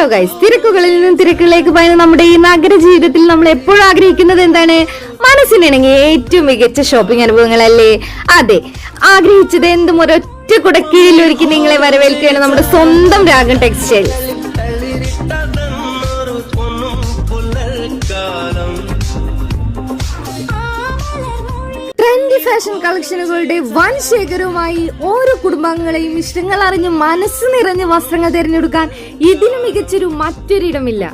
Hello guys, തിരക്കുകളിൽ നിന്നും തിരക്കുകളിലേക്ക് പോയ നമ്മുടെ ഈ നഗര ജീവിതത്തിൽ നമ്മൾ എപ്പോഴും ആഗ്രഹിക്കുന്നത് എന്താണ്? മനസ്സിനിണങ്ങിയ ഏറ്റവും മികച്ച ഷോപ്പിംഗ് അനുഭവങ്ങളല്ലേ? അതെ, ആഗ്രഹിച്ചത് എന്തും ഒരൊറ്റ കുടക്കീഴിൽ ഒരുക്കി നിങ്ങളെ വരവേൽക്കുകയാണ് നമ്മുടെ സ്വന്തം രാഗം ടെക്സ്റ്റൈൽ. ട്രെൻഡി ഫാഷൻ കളക്ഷനുകളുടെ വൻ ശേഖരവുമായി ഓരോ കുടുംബാംഗങ്ങളെയും ഇഷ്ടങ്ങൾ അറിഞ്ഞ് മനസ്സ് നിറഞ്ഞ വസ്ത്രങ്ങൾ തിരഞ്ഞെടുക്കാൻ ഇതിനു മികച്ചൊരു മറ്റൊരിടമില്ല.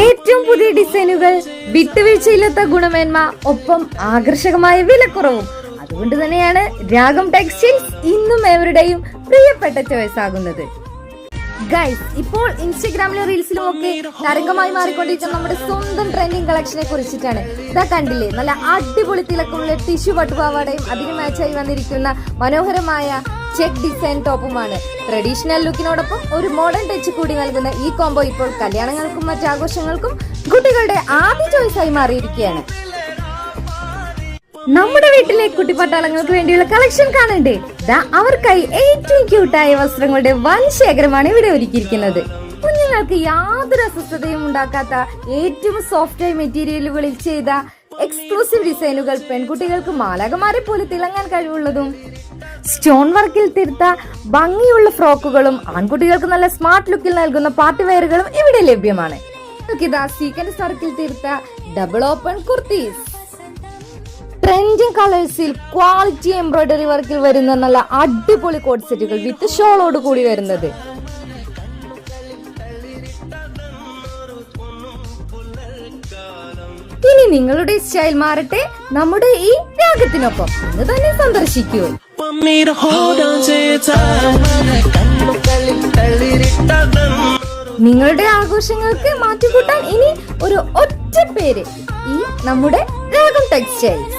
ഏറ്റവും പുതിയ ഡിസൈനുകൾ, വിട്ടുവീഴ്ചയില്ലാത്ത ഗുണമേന്മ, ഒപ്പം ആകർഷകമായ വിലക്കുറവും. അതുകൊണ്ട് തന്നെയാണ് രാഗം ടെക്സ്റ്റൈൽസ് ഇന്നും എവരുടെയും പ്രിയപ്പെട്ട ചോയ്സ് ആകുന്നത്. ഗൈസ്, ഇപ്പോൾ ഇൻസ്റ്റഗ്രാമിലും റീൽസിലും ഒക്കെ തരംഗമായി മാറിക്കൊണ്ടിരിക്കുന്ന നമ്മുടെ സ്വന്തം ട്രെൻഡിങ് കളക്ഷനെ കുറിച്ചിട്ടാണ്. ഇതാ കണ്ടില്ലേ, നല്ല അടിപൊളി തിളക്കമുള്ള ടിഷ്യൂ പട്ടുപാവാടയും അതിന് മാച്ചായി വന്നിരിക്കുന്ന മനോഹരമായ ചെക്ക് ഡിസൈൻ ടോപ്പുമാണ്. ട്രഡീഷണൽ ലുക്കിനോടൊപ്പം ഒരു മോഡേൺ ടച്ച് കൂടി നൽകുന്ന ഈ കോംബോ ഇപ്പോൾ കല്യാണങ്ങൾക്കും മറ്റാഘോഷങ്ങൾക്കും കുട്ടികളുടെ ആദ്യ ചോയ്സായി മാറിയിരിക്കുകയാണ്. നമ്മുടെ വീട്ടിലെ കുട്ടിപ്പട്ടാളങ്ങൾക്ക് വേണ്ടിയുള്ള കളക്ഷൻ കാണണ്ടേ? അവർക്കായി ഏറ്റവും ക്യൂട്ടായ വസ്ത്രങ്ങളുടെ വൻ ശേഖരമാണ് ഇവിടെ ഒരുക്കിയിരിക്കുന്നത്. കുഞ്ഞുങ്ങൾക്ക് യാതൊരു അസ്വസ്ഥതയും ഉണ്ടാക്കാത്ത ഏറ്റവും സോഫ്റ്റായ മെറ്റീരിയലുകളിൽ ചെയ്ത എക്സ്ക്ലൂസീവ് ഡിസൈനുകൾ പെൺകുട്ടികൾക്ക് മാലാഖമാരെ പോലെ തിളങ്ങാൻ കഴിവുള്ളതും സ്റ്റോൺ വർക്കിൽ തീർത്ത ഭംഗിയുള്ള ഫ്രോക്കുകളും ആൺകുട്ടികൾക്ക് നല്ല സ്മാർട്ട് ലുക്കിൽ നൽകുന്ന പാർട്ടി വെയറുകളും ഇവിടെ ലഭ്യമാണ്. സീക്വൻസ് വർക്കിൽ തീർത്ത ഡബിൾ ഓപ്പൺ കുർത്തീസ്, ട്രെൻഡിങ് കളേഴ്സിൽ ക്വാളിറ്റി എംബ്രോയിഡറി വർക്കിൽ വരുന്ന നല്ല അടിപൊളി കോട്ട് സെറ്റുകൾ വിത്ത് ഷോളോട് കൂടി വരുന്നത്. ഇനി നിങ്ങളുടെ സ്റ്റൈൽ മാറട്ടെ നമ്മുടെ ഈ രാഗത്തിനൊപ്പം ഇന്ന് തന്നെ സന്ദർശിക്കൂ. നിങ്ങളുടെ ആഘോഷങ്ങൾക്ക് മാറ്റുകൂട്ടാൻ ഇനി ഒരു ഒറ്റ പേര്, ഈ നമ്മുടെ രാഗം ടെക്സ്റ്റൈൽസ്.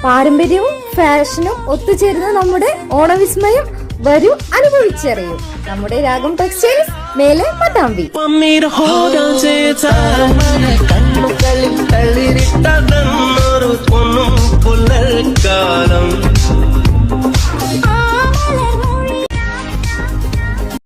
പാരമ്പര്യവും ഫാഷനും ഒത്തുചേരുന്ന നമ്മുടെ ഓണവിസ്മയം വരൂ, അനുഭവിച്ചറിയൂ. നമ്മുടെ രാഗം ടെക്സ്റ്റൈൽസ്, മേലെ പട്ടാമ്പി.